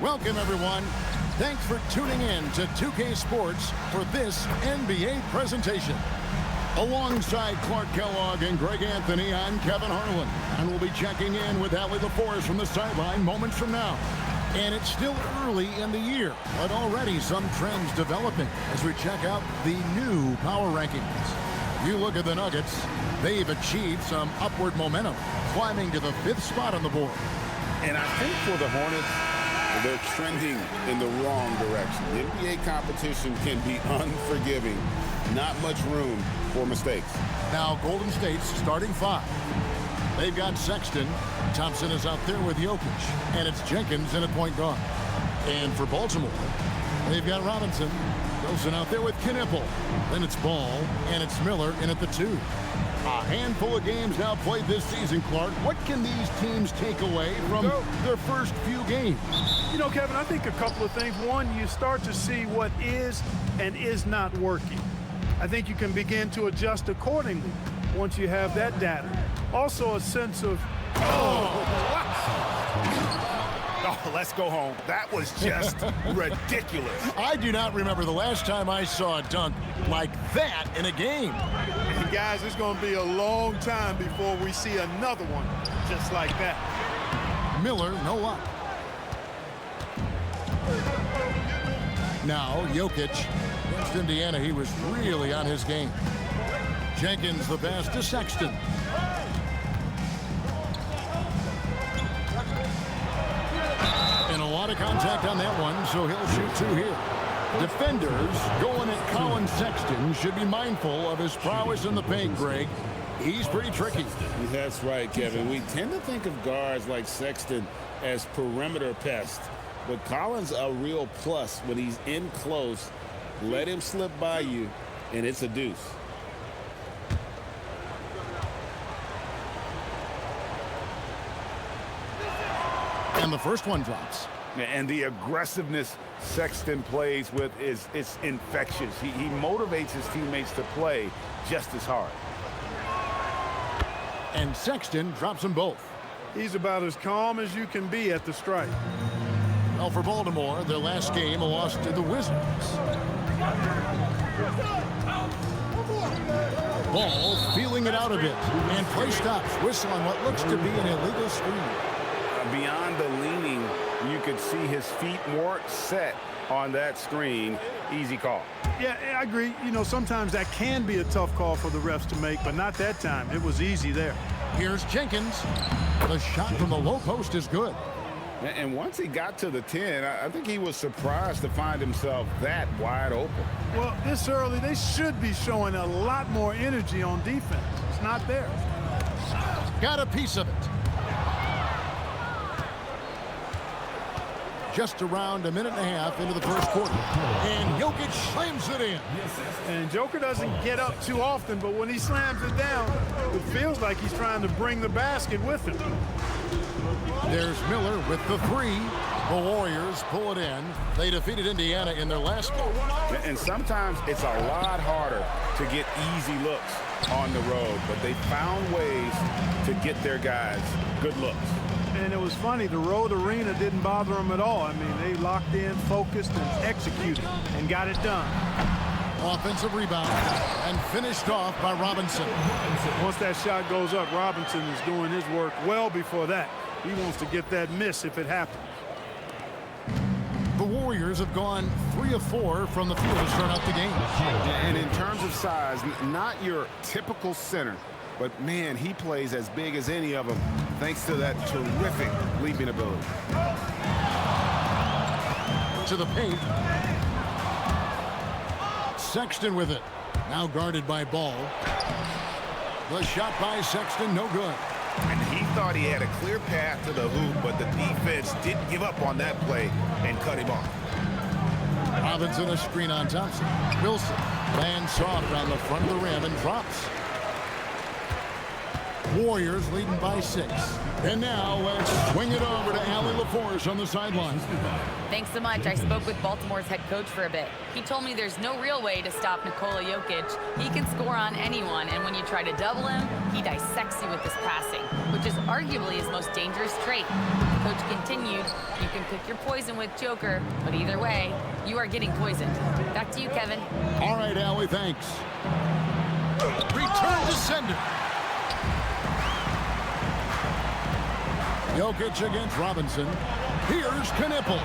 Welcome, everyone. Thanks for tuning in to 2K Sports for this NBA presentation. Alongside Clark Kellogg and Greg Anthony, I'm Kevin Harlan, and we'll be checking in with Allie LaForest from the sideline moments from now. And it's still early in the year, but already some trends developing as we check out the new power rankings. You look at the Nuggets, they've achieved some upward momentum, climbing to the 5th spot on the board. And I think for the Hornets, they're trending in the wrong direction. The NBA competition can be unforgiving. Not much room for mistakes. Now Golden State's starting 5. They've got Sexton. Thompson is out there with Jokic. And it's Jenkins in at point guard. And for Baltimore, they've got Robinson. Wilson out there with Knipple. Then it's Ball. And it's Miller in at the 2. A handful of games now played this season, Clark. What can these teams take away from their first few games? You know, Kevin, I think a couple of things. One, you start to see what is and is not working. I think you can begin to adjust accordingly once you have that data. Also a sense of, Oh, let's go home. That was just ridiculous. I do not remember the last time I saw a dunk like that in a game. and guys, it's going to be a long time before we see another one just like that. Miller, no luck. Now, Jokic. Against Indiana, he was really on his game. Jenkins the pass to Sexton. And a lot of contact on that one, so he'll shoot 2 here. Defenders going at Colin Sexton should be mindful of his prowess in the paint, Greg. He's pretty tricky. That's right, Kevin. We tend to think of guards like Sexton as perimeter pests, but Collins a real plus when he's in close. Let him slip by you, and it's a deuce. And the first one drops. And the aggressiveness Sexton plays with it's infectious. He motivates his teammates to play just as hard. And Sexton drops them both. He's about as calm as you can be at the strike. Well, for Baltimore, their last game, a loss to the Wizards. Ball feeling it out a bit. And play stops. Whistle on what looks to be an illegal screen. Beyond the leaning, you could see his feet more set on that screen. Easy call. Yeah, I agree. You know, sometimes that can be a tough call for the refs to make, but not that time. It was easy there. Here's Jenkins. The shot from the low post is good. And once he got to the 10, I think he was surprised to find himself that wide open. Well, this early, they should be showing a lot more energy on defense. It's not there. Got a piece of it. Just around a minute and a half into the first quarter. And Jokic slams it in. And Joker doesn't get up too often, but when he slams it down, it feels like he's trying to bring the basket with him. There's Miller with the 3. The Warriors pull it in. They defeated Indiana in their last game. And sometimes it's a lot harder to get easy looks on the road, but they found ways to get their guys good looks. And it was funny, the road arena didn't bother them at all. I mean, they locked in, focused, and executed, and got it done. Offensive rebound, and finished off by Robinson. Once that shot goes up, Robinson is doing his work well before that. He wants to get that miss if it happens. The Warriors have gone 3 of 4 from the field to start out the game. And in terms of size, not your typical center, but man, he plays as big as any of them thanks to that terrific leaping ability. To the paint. Sexton with it. Now guarded by Ball. The shot by Sexton, no good. And he thought he had a clear path to the hoop, but the defense didn't give up on that play and cut him off. Robinson a screen on Thompson. Wilson lands soft on the front of the rim and drops. Warriors leading by 6. And now let's swing it over to Allie LaForce on the sideline. Thanks so much. I spoke with Baltimore's head coach for a bit. He told me there's no real way to stop Nikola Jokic. He can score on anyone, and when you try to double him, he dissects you with his passing, which is arguably his most dangerous trait. The coach continued, you can pick your poison with Joker, but either way, you are getting poisoned. Back to you, Kevin. All right, Allie, thanks. Return to sender. Jokic against Robinson. Here's Knipple.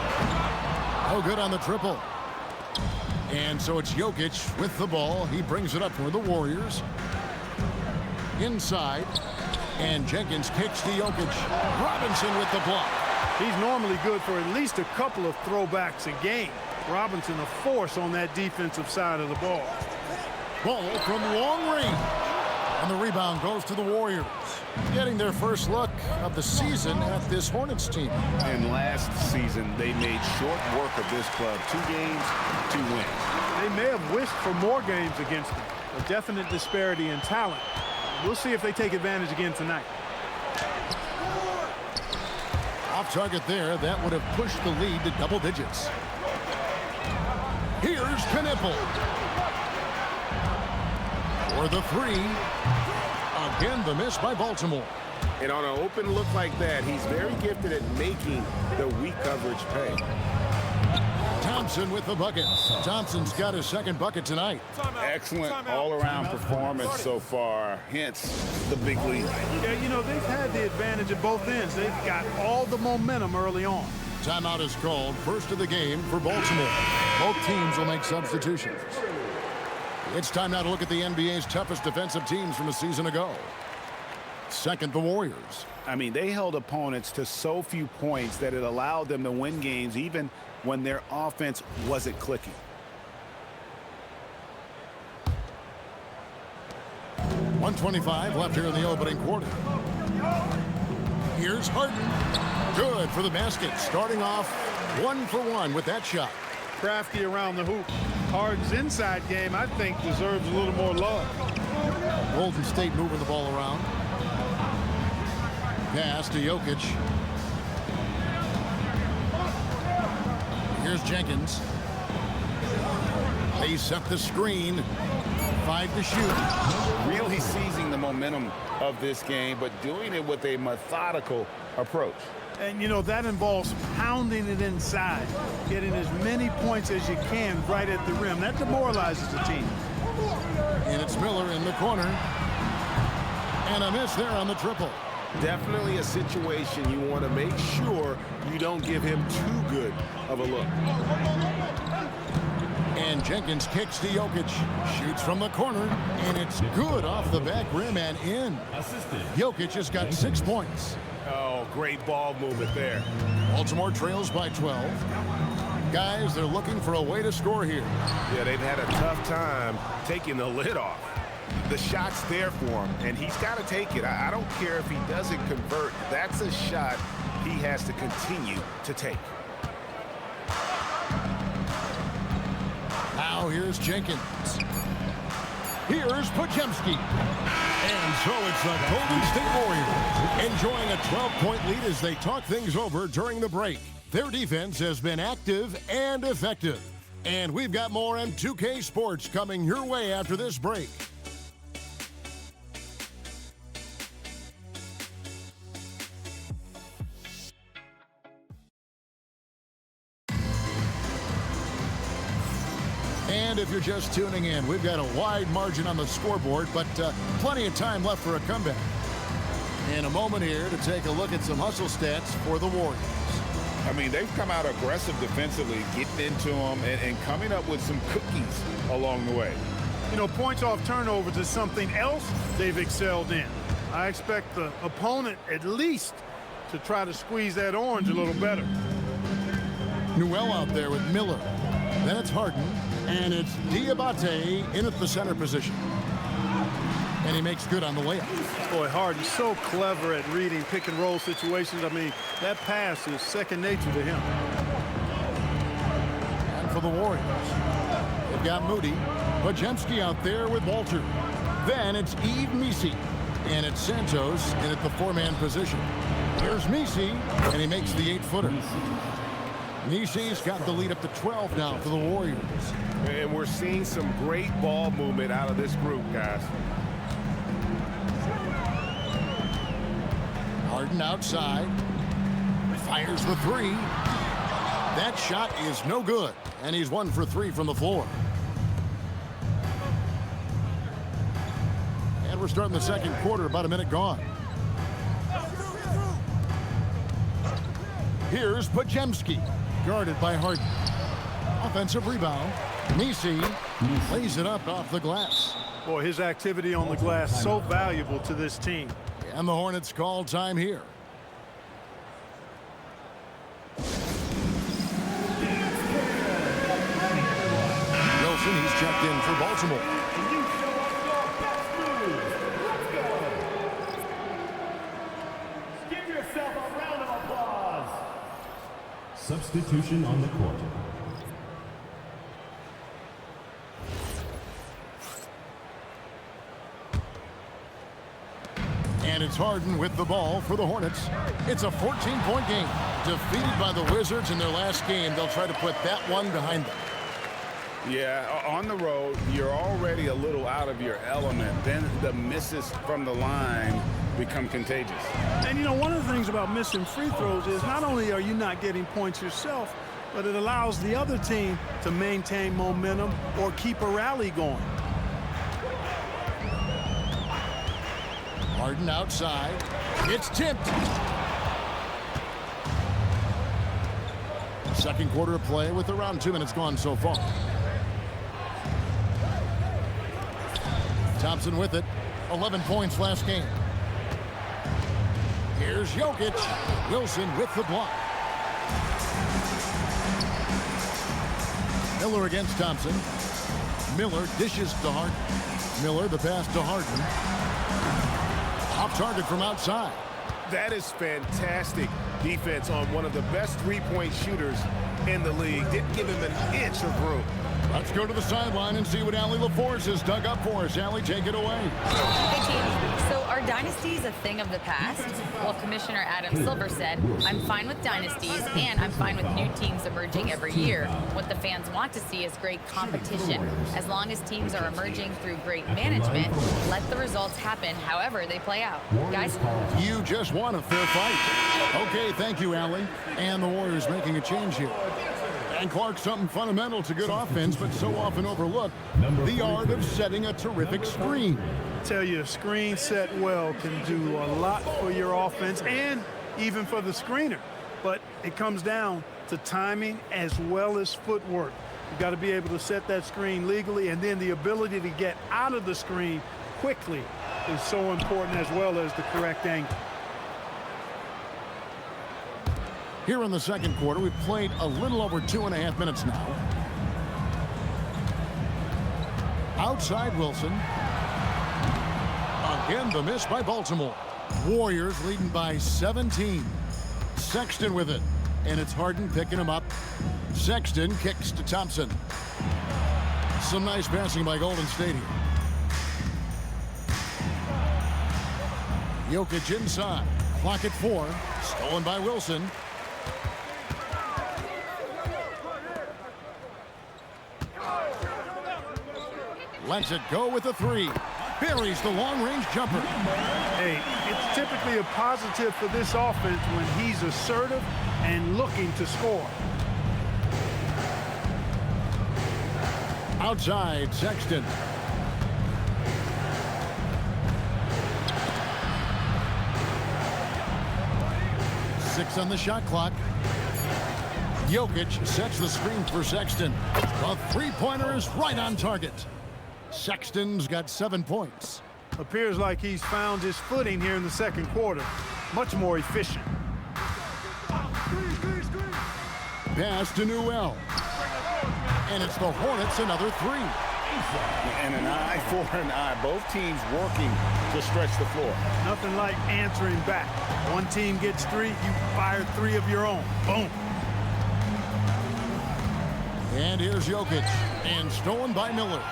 No good on the triple. And so it's Jokic with the ball. He brings it up for the Warriors. Inside. And Jenkins kicks to Jokic. Robinson with the block. He's normally good for at least a couple of throwbacks a game. Robinson a force on that defensive side of the ball. Ball from long range. And the rebound goes to the Warriors, getting their first look of the season at this Hornets team. And last season, they made short work of this club. 2 games, 2 wins. They may have wished for more games against them. A definite disparity in talent. We'll see if they take advantage again tonight. Off target there. That would have pushed the lead to double digits. Here's Knipple. For the 3. Again, the miss by Baltimore. And on an open look like that, he's very gifted at making the weak coverage pay. Thompson with the bucket. Thompson's got his second bucket tonight. Excellent all-around performance so far, hence the big lead. Yeah, you know, they've had the advantage at both ends. They've got all the momentum early on. Timeout is called. First of the game for Baltimore. Both teams will make substitutions. It's time now to look at the NBA's toughest defensive teams from a season ago. Second, the Warriors. I mean, they held opponents to so few points that it allowed them to win games even when their offense wasn't clicking. .125 left here in the opening quarter. Here's Harden. Good for the basket. Starting off 1 for 1 with that shot. Crafty around the hoop. Harden's inside game, I think, deserves a little more love. Golden State moving the ball around. Pass to Jokic. Here's Jenkins. They set the screen. 5 to shoot. Really seizing the momentum of this game, but doing it with a methodical approach. And, you know, that involves pounding it inside, getting as many points as you can right at the rim. That demoralizes the team. And it's Miller in the corner. And a miss there on the triple. Definitely a situation you want to make sure you don't give him too good of a look. And Jenkins kicks to Jokic. Shoots from the corner. And it's good off the back rim and in. Jokic has got 6 points. Oh, great ball movement there. Baltimore trails by 12. Guys, they're looking for a way to score here. Yeah, they've had a tough time taking the lid off. The shot's there for him, and he's got to take it. I don't care if he doesn't convert. That's a shot he has to continue to take. Now here's Jenkins. Here's Podziemski. And so it's the Golden State Warriors enjoying a 12-point lead as they talk things over during the break. Their defense has been active and effective. And we've got more M2K Sports coming your way after this break. And if you're just tuning in, we've got a wide margin on the scoreboard, but plenty of time left for a comeback. In a moment here to take a look at some hustle stats for the Warriors. I mean, they've come out aggressive defensively, getting into them and coming up with some cookies along the way. You know, points off turnovers is something else they've excelled in. I expect the opponent at least to try to squeeze that orange a little better. Newell out there with Miller. Then it's Harden, and it's Diabate in at the center position. And he makes good on the layup. Boy, Harden's so clever at reading pick-and-roll situations. I mean, that pass is second nature to him. And for the Warriors, they've got Moody. Podziemski out there with Walter. Then it's Yves Missi. And it's Santos in at the 4-man position. Here's Misi, and he makes the 8-footer. Misi's got the lead up to 12 now for the Warriors. And we're seeing some great ball movement out of this group, guys. Harden outside. Fires the 3. That shot is no good. And he's 1 for 3 from the floor. And we're starting the second quarter, about a minute gone. Here's Pajemski, guarded by Harden. Offensive rebound. Misi lays it up off the glass. Boy, his activity on the glass so valuable to this team. And the Hornets call time here. Wilson, he's checked in for Baltimore. Give yourself a round of applause. Substitution on the court. And it's Harden with the ball for the Hornets. It's a 14-point game. Defeated by the Wizards in their last game, they'll try to put that one behind them. Yeah, on the road, you're already a little out of your element. Then the misses from the line become contagious. And, you know, one of the things about missing free throws is not only are you not getting points yourself, but it allows the other team to maintain momentum or keep a rally going. Harden outside. It's tipped. Second quarter of play with around 2 minutes gone so far. Thompson with it. 11 points last game. Here's Jokic. Wilson with the block. Miller against Thompson. Miller dishes to Harden. Miller the pass to Harden. Off target from outside. That is fantastic defense on one of the best three-point shooters in the league. Didn't give him an inch of room. Let's go to the sideline and see what Allie LaForce has dug up for us. Allie, take it away. Hey, team. So are dynasties a thing of the past? Well, Commissioner Adam Silver said, I'm fine with dynasties, and I'm fine with new teams emerging every year. What the fans want to see is great competition. As long as teams are emerging through great management, let the results happen however they play out. Guys? You just won a fair fight. Okay, thank you, Allie. And the Warriors making a change here. And Clark, something fundamental to good offense, but so often overlooked, the art of setting a terrific screen. I tell you, a screen set well can do a lot for your offense and even for the screener. But it comes down to timing as well as footwork. You've got to be able to set that screen legally, and then the ability to get out of the screen quickly is so important, as well as the correct angle. Here in the second quarter, we've played a little over 2.5 minutes now. Outside Wilson. Again, the miss by Baltimore. Warriors leading by 17. Sexton with it. And it's Harden picking him up. Sexton kicks to Thompson. Some nice passing by Golden State here. Jokic inside. Clock at 4. Stolen by Wilson. Lets it go with a 3. Buries the long-range jumper. Hey, it's typically a positive for this offense when he's assertive and looking to score. Outside, Sexton. Six on the shot clock. Jokic sets the screen for Sexton. The three-pointer is right on target. Sexton's got 7 points. Appears like he's found his footing here in the second quarter. Much more efficient. Pass to Newell. And it's the Hornets another 3. And an eye for an eye. Both teams working to stretch the floor. Nothing like answering back. One team gets 3, you fire 3 of your own. Boom. And here's Jokic. And stolen by Miller.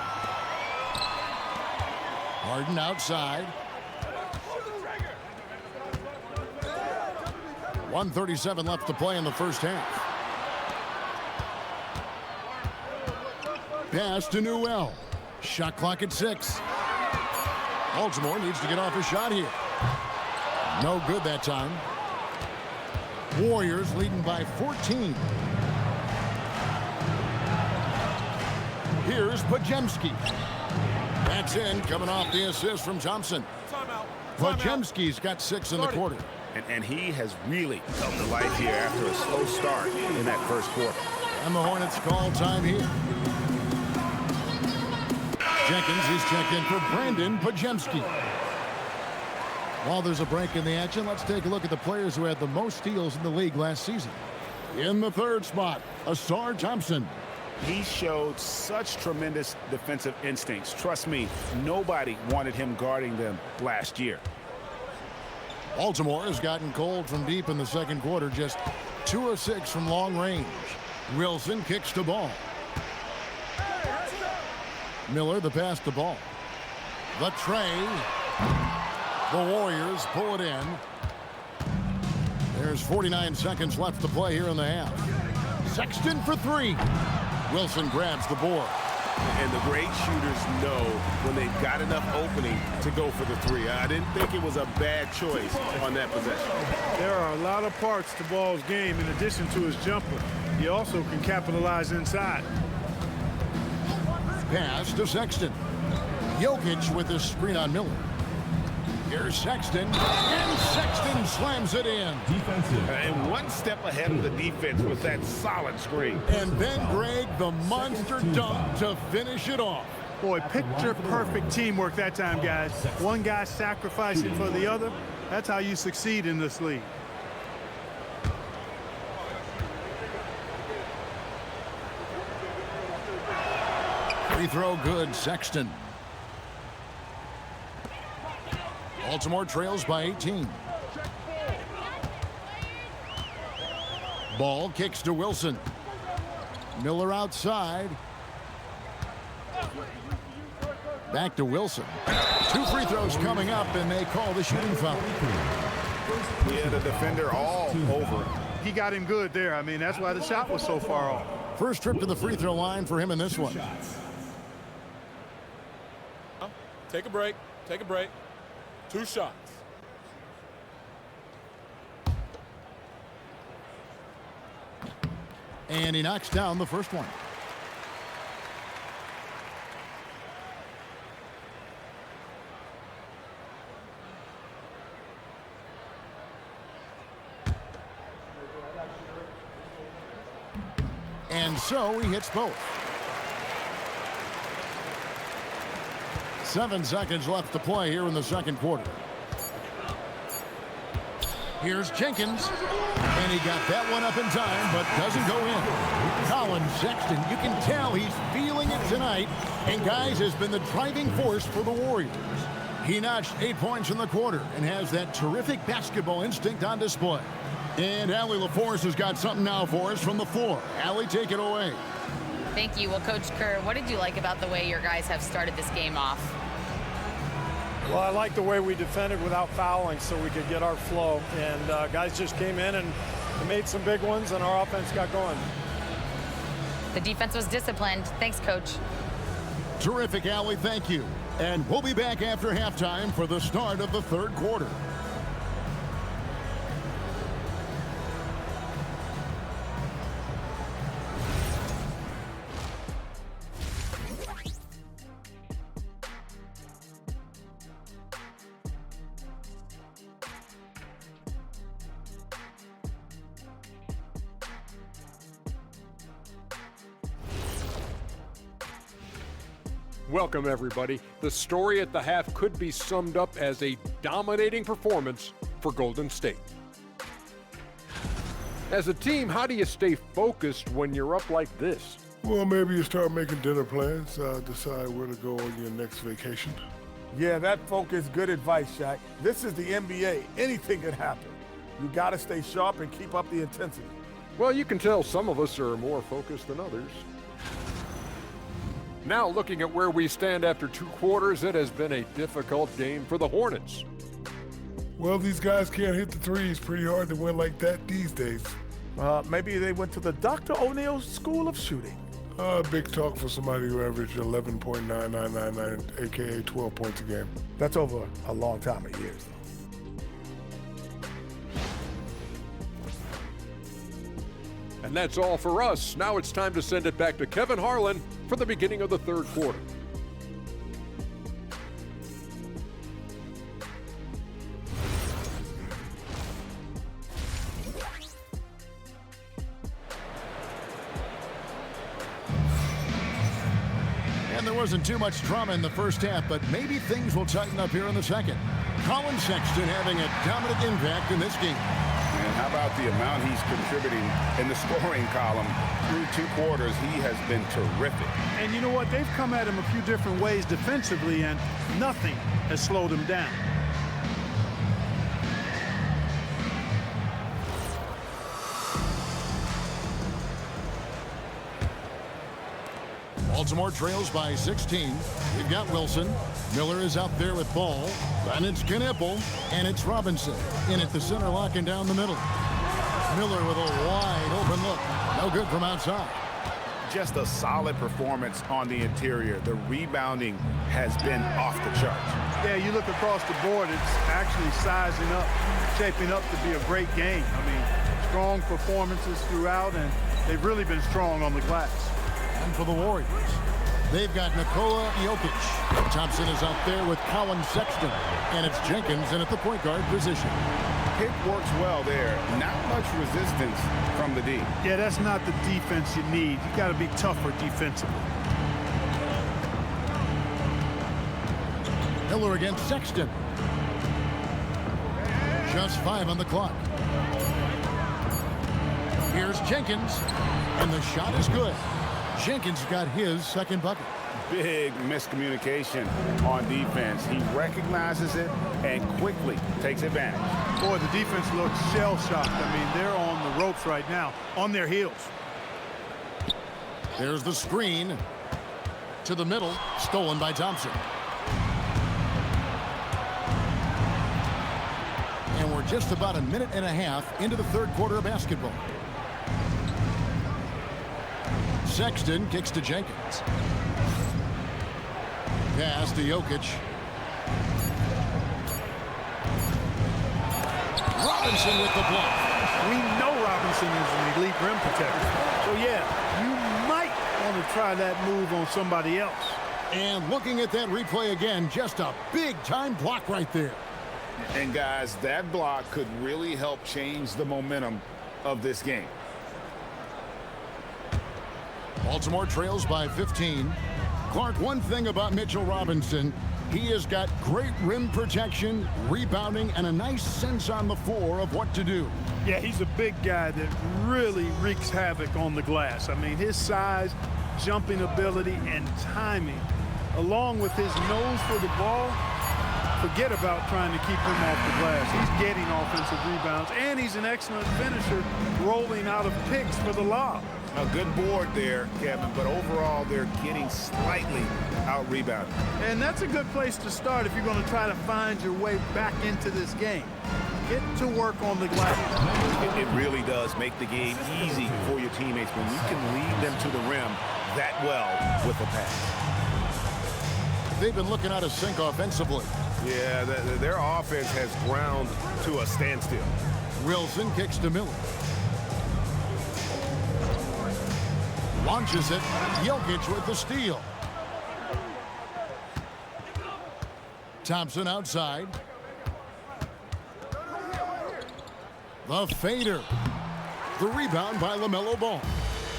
Harden outside. 1:37 left to play in the first half. Pass to Newell. Shot clock at 6. Baltimore needs to get off a shot here. No good that time. Warriors leading by 14. Here's Pajemski. That's in, coming off the assist from Thompson. Pajemski's got 6 in the quarter. And he has really come to life here after a slow start in that first quarter. And the Hornets call time here. Jenkins is checked in for Brandon Pajemski. While there's a break in the action, let's take a look at the players who had the most steals in the league last season. In the third spot, Asar Thompson. He showed such tremendous defensive instincts. Trust me, nobody wanted him guarding them last year. Baltimore has gotten cold from deep in the second quarter, just 2 of 6 from long range. Wilson kicks the ball. Miller the pass to ball. The tray. The Warriors pull it in. There's 49 seconds left to play here in the half. Sexton for 3. Wilson grabs the board. And the great shooters know when they've got enough opening to go for the 3. I didn't think it was a bad choice on that possession. There are a lot of parts to Ball's game in addition to his jumper. He also can capitalize inside. Pass to Sexton. Jokic with his screen on Miller. Here's Sexton, and Sexton slams it in. Defensive. And one step ahead of the defense with that solid screen. And then Greg, the monster dunk to finish it off. Boy, picture-perfect teamwork that time, guys. One guy sacrificing for the other. That's how you succeed in this league. Free throw good, Sexton. Baltimore trails by 18. Ball kicks to Wilson. Miller outside. Back to Wilson. 2 free throws coming up, and they call the shooting foul. Yeah, the defender all over him. He got him good there. I mean, that's why the shot was so far off. First trip to the free throw line for him in this one. Take a break. Take a break. 2 shots. And he knocks down the first one. And so he hits both. 7 seconds left to play here in the second quarter. Here's Jenkins. And he got that one up in time, but doesn't go in. Colin Sexton, you can tell he's feeling it tonight. And, guys, has been the driving force for the Warriors. He notched 8 points in the quarter and has that terrific basketball instinct on display. And Allie LaForce has got something now for us from the floor. Allie, take it away. Thank you. Well, Coach Kerr, what did you like about the way your guys have started this game off? Well, I like the way we defended without fouling so we could get our flow. And guys just came in and made some big ones, and our offense got going. The defense was disciplined. Thanks, Coach. Terrific, Allie. Thank you. And we'll be back after halftime for the start of the third quarter. Welcome, everybody. The story at the half could be summed up as a dominating performance for Golden State. As a team, how do you stay focused when you're up like this? Well, maybe you start making dinner plans, decide where to go on your next vacation. Yeah, that focus, good advice, Shaq. This is the NBA. Anything can happen. You got to stay sharp and keep up the intensity. Well, you can tell some of us are more focused than others. Now, looking at where we stand after 2 quarters, it has been a difficult game for the Hornets. Well, these guys can't hit the threes. Pretty hard to win like that these days. Maybe they went to the Dr. O'Neil School of Shooting. Big talk for somebody who averaged 11.9999, a.k.a. 12 points a game. That's over a long time of years, though. And that's all for us. Now it's time to send it back to Kevin Harlan for the beginning of the third quarter. And there wasn't too much drama in the first half, but maybe things will tighten up here in the second. Colin Sexton having a dominant impact in this game. And how about the amount he's contributing in the scoring column? Through 2 quarters, he has been terrific. And you know what? They've come at him a few different ways defensively, and nothing has slowed him down. Baltimore trails by 16. We've got Wilson. Miller is out there with ball. Then it's Knipple, and it's Robinson. In at the center, locking down the middle. Miller with a wide open look. No good from outside. Just a solid performance on the interior. The rebounding has been off the charts. Yeah, you look across the board, it's actually sizing up, shaping up to be a great game. I mean, strong performances throughout, and they've really been strong on the glass. And for the Warriors, they've got Nikola Jokic. Thompson is out there with Colin Sexton. And it's Jenkins in at the point guard position. Pick works well there. Not much resistance from the D. Yeah, that's not the defense you need. You got to be tougher defensively. Miller against Sexton. Just 5 on the clock. Here's Jenkins. And the shot is good. Jenkins got his second bucket. Big miscommunication on defense. He recognizes it and quickly takes advantage. Boy, the defense looks shell-shocked. I mean, they're on the ropes right now, on their heels. There's the screen to the middle, stolen by Thompson. And we're just about a minute and a half into the third quarter of basketball. Sexton kicks to Jenkins. Pass to Jokic. Robinson with the block. We know Robinson is an elite rim protector. So, yeah, you might want to try that move on somebody else. And looking at that replay again, just a big-time block right there. And, guys, that block could really help change the momentum of this game. Baltimore trails by 15. Clark, one thing about Mitchell Robinson, he has got great rim protection, rebounding, and a nice sense on the floor of what to do. Yeah, he's a big guy that really wreaks havoc on the glass. I mean, his size, jumping ability, and timing, along with his nose for the ball, forget about trying to keep him off the glass. He's getting offensive rebounds, and he's an excellent finisher, rolling out of picks for the lob. A good board there, Kevin, but overall they're getting slightly out-rebounded. And that's a good place to start if you're going to try to find your way back into this game. Get to work on the glass. It really does make the game easy for your teammates when you can lead them to the rim that well with a pass. They've been looking out of sync offensively. Yeah, their offense has ground to a standstill. Wilson kicks to Miller. Launches it. Jokic with the steal. Thompson outside. The fader. The rebound by LaMelo Ball.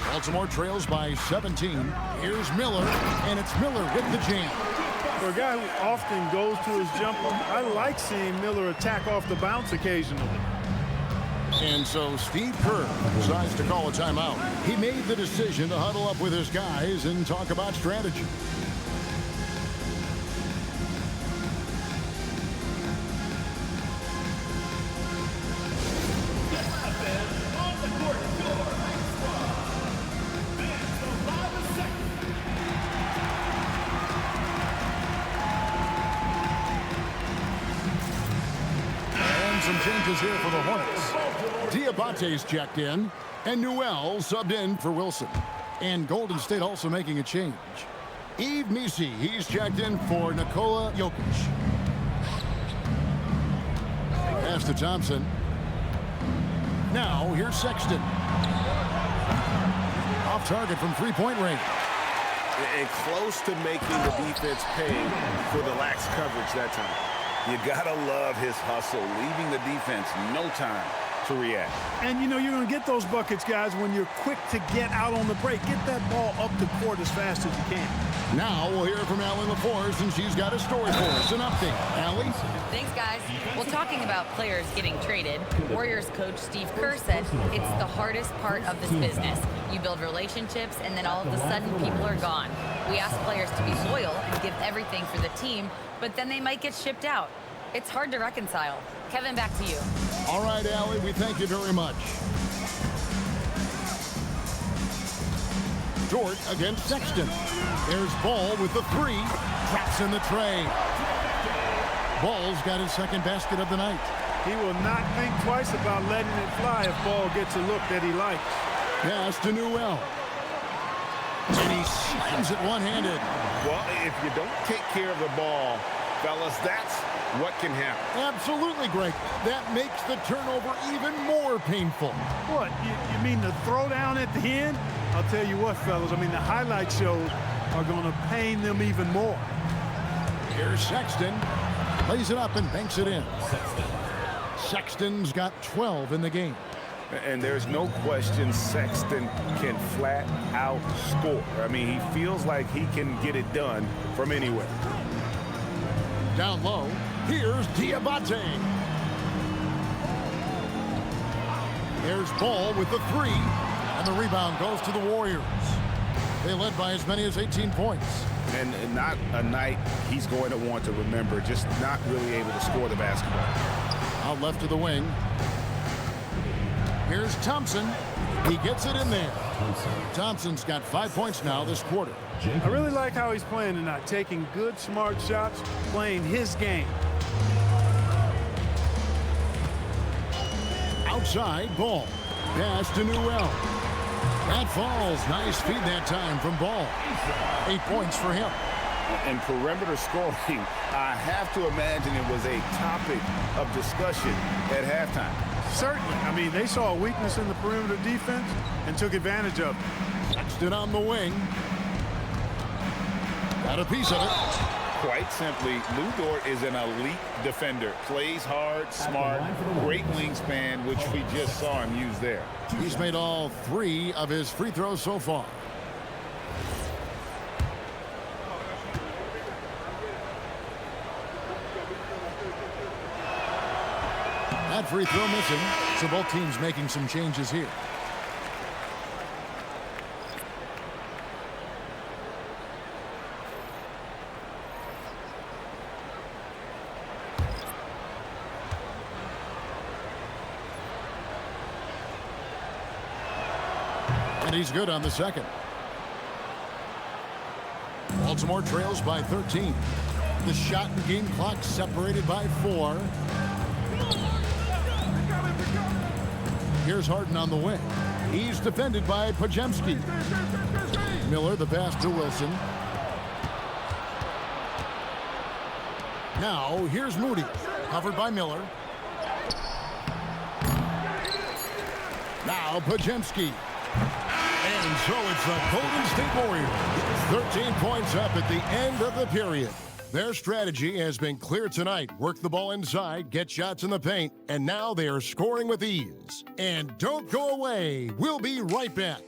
Baltimore trails by 17. Here's Miller, and it's Miller with the jam. For a guy who often goes to his jumper, I like seeing Miller attack off the bounce occasionally. And so Steve Kerr decides to call a timeout. He made the decision to huddle up with his guys and talk about strategy. changes here for the Hornets. Diabate's checked in, and Newell subbed in for Wilson. And Golden State also making a change. Yves Missi, he's checked in for Nikola Jokic. Pass to Thompson. Now, here's Sexton. Off target from three-point range. And close to making the defense pay for the lax coverage that time. You gotta love his hustle, leaving the defense no time to react. And, you know, you're going to get those buckets, guys, when you're quick to get out on the break. Get that ball up the court as fast as you can. Now we'll hear from Allie LaForce, and she's got a story for us. An update. Allie? Thanks, guys. Well, talking about players getting traded, Warriors coach Steve Kerr said it's the hardest part of this business. You build relationships, and then all of a sudden, people are gone. We ask players to be loyal and give everything for the team, but then they might get shipped out. It's hard to reconcile. Kevin, back to you. All right, Allie, we thank you very much. Dort against Sexton. There's Ball with the three. Traps in the tray. Ball's got his second basket of the night. He will not think twice about letting it fly if Ball gets a look that he likes. Pass to Newell. And he slams it one-handed. Well, if you don't take care of the ball, fellas, that's what can happen. Absolutely, Greg. That makes the turnover even more painful. What? You mean the throwdown at the end? I'll tell you what, fellas. I mean, the highlight shows are going to pain them even more. Here's Sexton. Lays it up and banks it in. Sexton's got 12 in the game. And there's no question Sexton can flat out score. I mean, he feels like he can get it done from anywhere. Down low, here's Diabate. There's Ball with the three, and the rebound goes to the Warriors. They led by as many as 18 points. And not a night he's going to want to remember, just not really able to score the basketball. Out left to the wing. Here's Thompson. He gets it in there. Thompson's got 5 points now this quarter. I really like how he's playing tonight, taking good, smart shots, playing his game. Outside, Ball. Pass to Newell. That falls. Nice feed that time from Ball. 8 points for him. And perimeter scoring, I have to imagine it was a topic of discussion at halftime. Certainly. I mean, they saw a weakness in the perimeter defense and took advantage of it. Sexton on the wing. Got a piece of it. Quite simply, Lou Dort is an elite defender. Plays hard, smart, great wingspan, which we just saw him use there. He's made all 3 of his free throws so far. That free throw missing, so both teams making some changes here. And he's good on the second. Baltimore trails by 13. The shot and game clock separated by 4. Here's Harden on the wing. He's defended by Pajemski. Miller, the pass to Wilson. Now, here's Moody. Covered by Miller. Now, Pajemski. And so it's the Golden State Warriors. 13 points up at the end of the period. Their strategy has been clear tonight. Work the ball inside, get shots in the paint, and now they are scoring with ease. And don't go away. We'll be right back.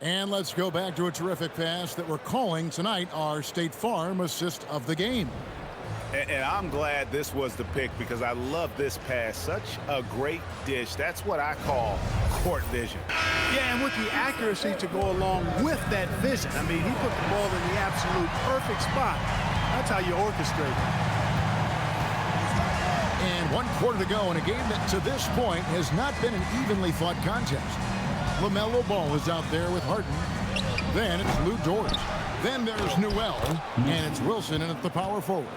And let's go back to a terrific pass that we're calling tonight our State Farm assist of the game. And I'm glad this was the pick because I love this pass. Such a great dish. That's what I call court vision. Yeah, and with the accuracy to go along with that vision. I mean, he put the ball in the absolute perfect spot. That's how you orchestrate it. And 1 quarter to go in a game that to this point has not been an evenly fought contest. LaMelo Ball is out there with Harden. Then it's Lou Dort. Then there's Newell. And it's Wilson in at the power forward.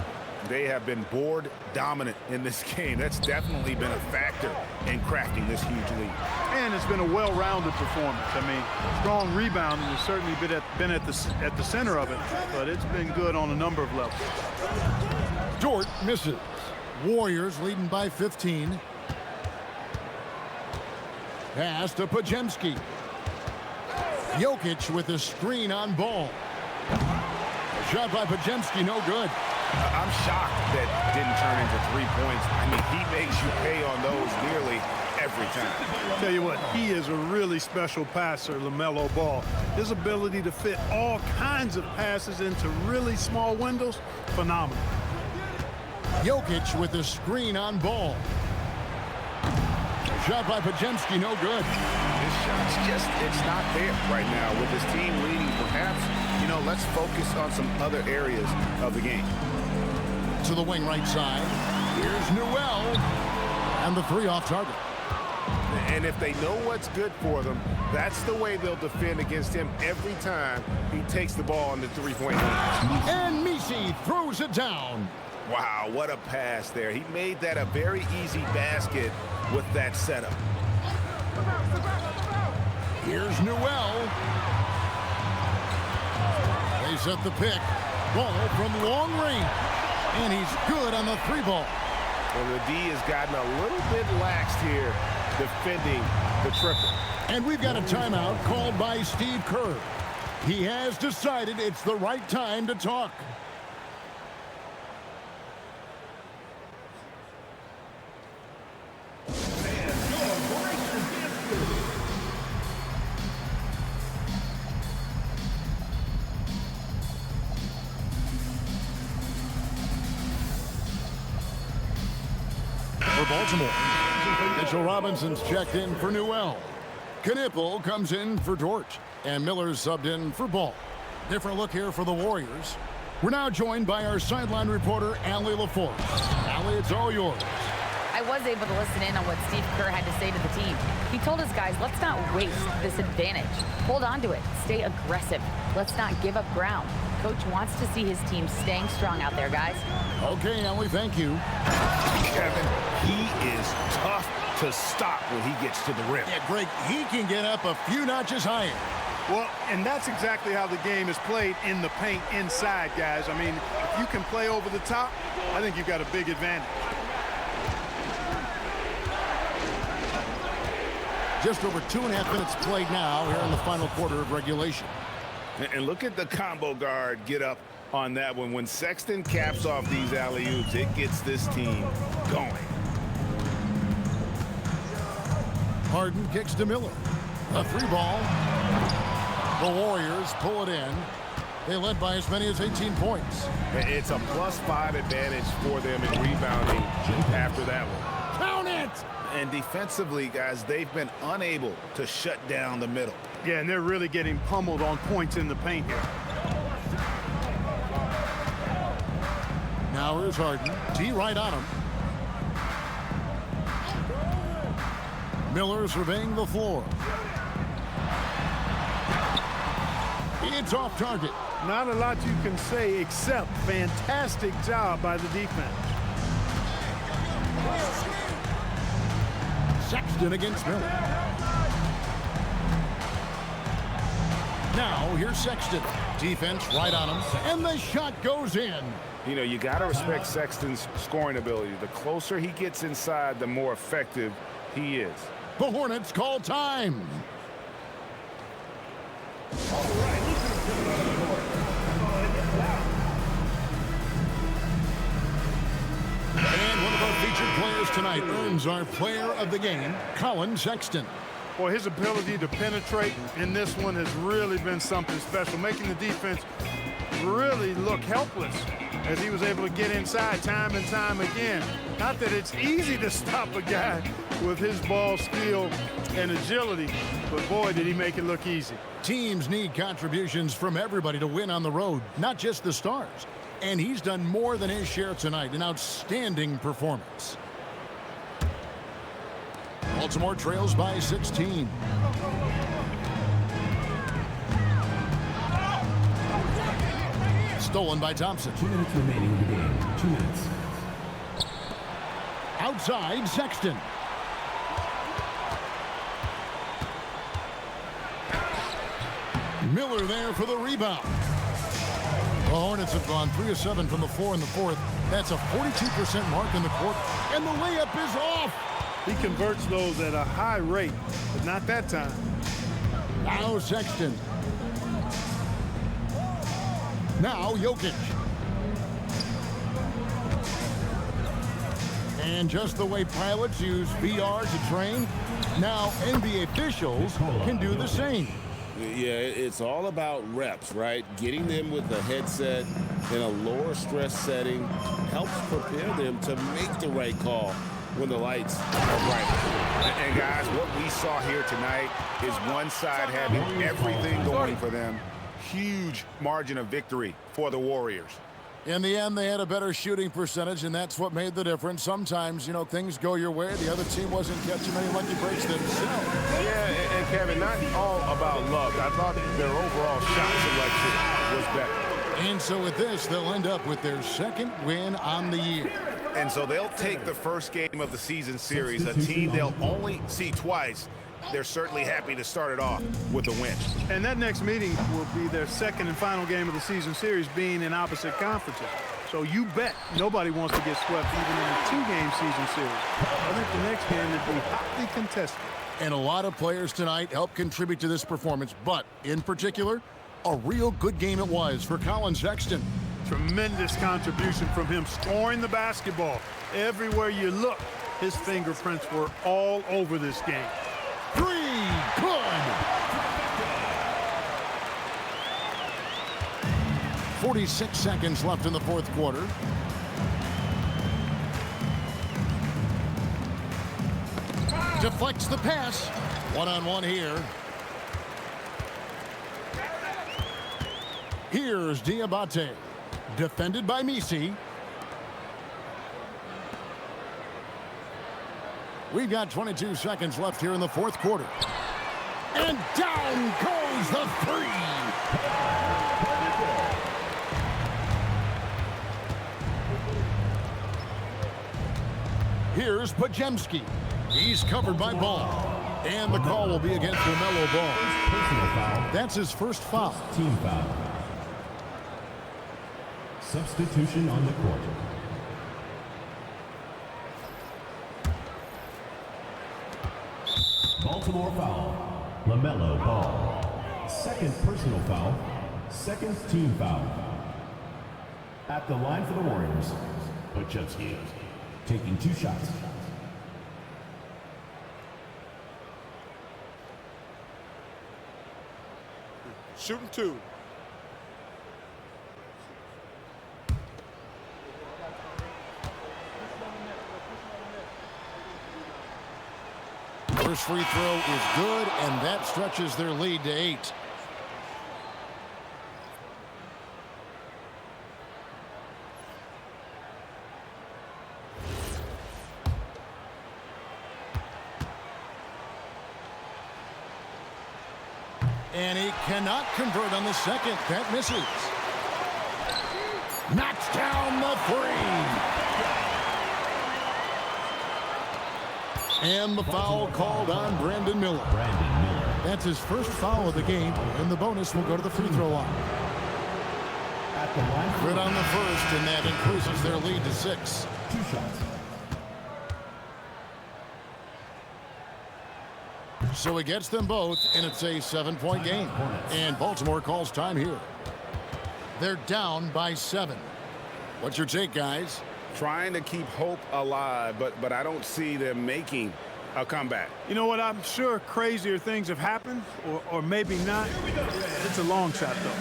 They have been board dominant in this game. That's definitely been a factor in crafting this huge lead. And it's been a well-rounded performance. I mean, strong rebounding has certainly been at the center of it, but it's been good on a number of levels. Dort misses. Warriors leading by 15. Pass to Podziemski. Jokic with a screen on Ball. Shot by Podziemski, no good. I'm shocked that didn't turn into 3 points. I mean, he makes you pay on those nearly every time. Tell you what, he is a really special passer, LaMelo Ball. His ability to fit all kinds of passes into really small windows, phenomenal. Jokic with a screen on Ball. Shot by Podziemski, no good. His shot's just, it's not there right now. With his team leading, perhaps, you know, let's focus on some other areas of the game. To the wing right side. Here's Newell. And the three off target. And if they know what's good for them, that's the way they'll defend against him every time he takes the ball on the three-point line. And Misi throws it down. Wow, what a pass there. He made that a very easy basket with that setup. Here's Newell. They set the pick. Ball from long range. And he's good on the three ball. And the D has gotten a little bit laxed here defending the triple. And we've got a timeout called by Steve Kerr. He has decided it's the right time to talk. For Baltimore, Mitchell Robinson's checked in for Newell. Knippel comes in for Dort. And Miller's subbed in for Ball. Different look here for the Warriors. We're now joined by our sideline reporter, Allie LaForce. Allie, it's all yours. I was able to listen in on what Steve Kerr had to say to the team. He told his guys, let's not waste this advantage. Hold on to it. Stay aggressive. Let's not give up ground. Coach wants to see his team staying strong out there, guys. Okay, Allie, thank you. Kevin, he is tough to stop when he gets to the rim. Yeah, Greg, he can get up a few notches higher. Well, and that's exactly how the game is played in the paint inside, guys. I mean, if you can play over the top, I think you've got a big advantage. Just over 2.5 minutes played now here in the final quarter of regulation. And look at the combo guard get up on that one. When Sexton caps off these alley-oops, it gets this team going. Harden kicks to Miller. A three ball. The Warriors pull it in. They led by as many as 18 points. It's a +5 advantage for them in rebounding after that one. Count it! And defensively, guys, they've been unable to shut down the middle. Yeah, and they're really getting pummeled on points in the paint here. Now here's Harden. D right on him. Miller surveying the floor. It's off target. Not a lot you can say except fantastic job by the defense. Sexton against Miller. Now here's Sexton. Defense right on him. And the shot goes in. You know, you got to respect Sexton's scoring ability. The closer he gets inside, the more effective he is. The Hornets call time. And one of our featured players tonight earns our player of the game, Colin Sexton. Boy, his ability to penetrate in this one has really been something special, making the defense really look helpless as he was able to get inside time and time again. Not that it's easy to stop a guy with his ball skill and agility, but boy, did he make it look easy. Teams need contributions from everybody to win on the road, not just the stars. And he's done more than his share tonight. An outstanding performance. Baltimore trails by 16. Stolen by Thompson. 2 minutes remaining in the game. 2 minutes. Outside, Sexton. Miller there for the rebound. The Hornets have gone 3 of 7 from the floor in the fourth. That's a 42% mark in the court, and the layup is off. He converts those at a high rate, but not that time. Now Sexton. Now Jokic. And just the way pilots use VR to train, now NBA officials can do the same. Yeah, it's all about reps, right? Getting them with the headset in a lower stress setting helps prepare them to make the right call when the lights are bright. And guys, what we saw here tonight is one side having everything going for them. Huge margin of victory for the Warriors. In the end, they had a better shooting percentage, and that's what made the difference. Sometimes, you know, things go your way. The other team wasn't catching many lucky breaks themselves. Yeah, and Kevin, not all about luck. I thought their overall shot selection was better. And so with this, they'll end up with their second win on the year. And so they'll take the first game of the season series, a team they'll only see twice. They're certainly happy to start it off with a win. And that next meeting will be their second and final game of the season series, being in opposite conferences. So you bet nobody wants to get swept even in a 2-game season series. I think the next game will be hotly contested. And a lot of players tonight helped contribute to this performance, but in particular, a real good game it was for Colin Sexton. Tremendous contribution from him, scoring the basketball. Everywhere you look, his fingerprints were all over this game. 3, good. 46 seconds left in the fourth quarter. Deflects the pass. One-on-one here. Here's Diabate. Defended by Misi. We've got 22 seconds left here in the fourth quarter. And down goes the three. Here's Pajemski. He's covered by Ball. And the call will be against LaMelo Ball. That's his first foul. Team foul. Substitution on the court. Baltimore foul. LaMelo Ball. Second personal foul. Second team foul. At the line for the Warriors, Pajemski taking 2 shots. Shooting 2. First free throw is good, and that stretches their lead to 8. And he cannot convert on the second. That misses. Knocks down the 3. And the foul called on Brandon Miller. That's his first foul of the game, and the bonus will go to the free throw line. Good on the first, and that increases their lead to 6. 2 shots. So he gets them both, and it's a 7-point game. And Baltimore calls time here. They're down by 7. What's your take, guys? Trying to keep hope alive, but I don't see them making a comeback. You know what? I'm sure crazier things have happened, or maybe not. It's a long shot, though.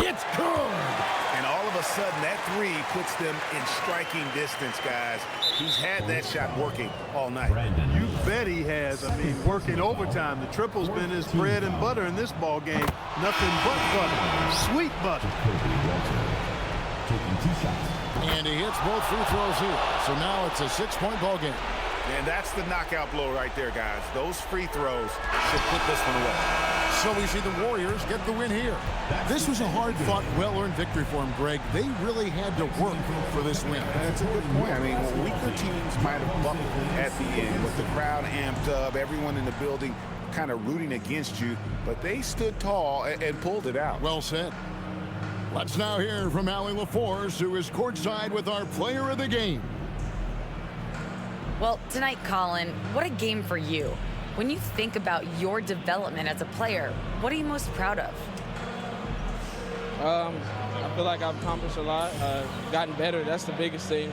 It's good. And all of a a sudden, that three puts them in striking distance, guys. He's had that shot working all night. You bet he has. I mean, working overtime. The triple's been his bread and butter in this ball game. Nothing but butter. Sweet butter. Taking 2 shots. And he hits both free throws here. So now it's a 6-point ball game. And that's the knockout blow right there, guys. Those free throws should put this one away. So we see the Warriors get the win here. This was a hard-fought, well-earned victory for them, Greg. They really had to work for this win. That's a good point. I mean, weaker teams might have buckled at the end with the crowd amped up, everyone in the building kind of rooting against you, but they stood tall and pulled it out. Well said. Let's now hear from Allie LaForce, who is courtside with our player of the game. Well, tonight, Colin, what a game for you. When you think about your development as a player, what are you most proud of? I feel like I've accomplished a lot, gotten better. That's the biggest thing.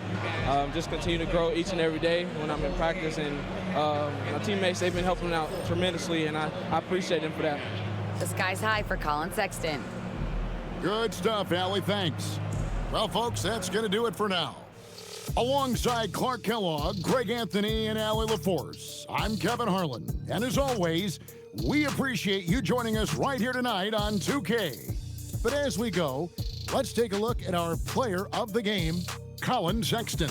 Just continue to grow each and every day when I'm in practice. And my teammates, they've been helping out tremendously, and I appreciate them for that. The sky's high for Colin Sexton. Good stuff, Allie. Thanks. Well, folks, that's going to do it for now. Alongside Clark Kellogg, Greg Anthony, and Allie LaForce, I'm Kevin Harlan. And as always, we appreciate you joining us right here tonight on 2K. But as we go, let's take a look at our player of the game, Colin Sexton.